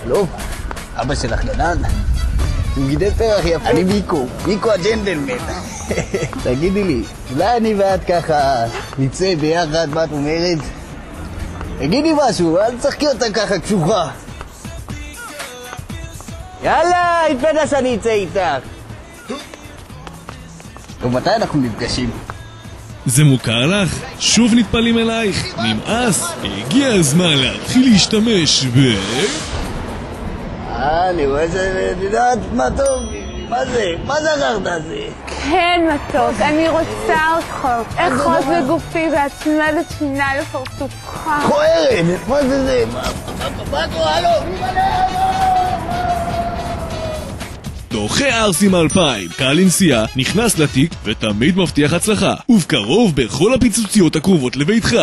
שלום, אבא שלך גנן. הוא גידל פרח יפה. אני מיקו הג'נדלמן. תגידי לי, אולי אני ואת ככה נצא ביחד, מה את אומרת? תגידי משהו, אל תשחקי אותה ככה קשוחה. יאללה, התפדה שאני אצא איתך. ומתי אנחנו נפגשים? זה מוכר לך? שוב נטפלים אלייך? נמאס? הגיע הזמן להתחיל להשתמש אני רואה שאני יודעת מה טוב. מה זה? מה זכרת זה? כן, מתוק, אני רוצה אותך. אחוז בגופי והצמדת תמונה לפרצופך. כוערת, מה זה זה? מה קורה לו? דוחה ארסים 2000, קהל לנסיעה, נכנס לתיק ותמיד מבטיח הצלחה. ובקרוב בכל הפיצוציות הקרובות לביתך.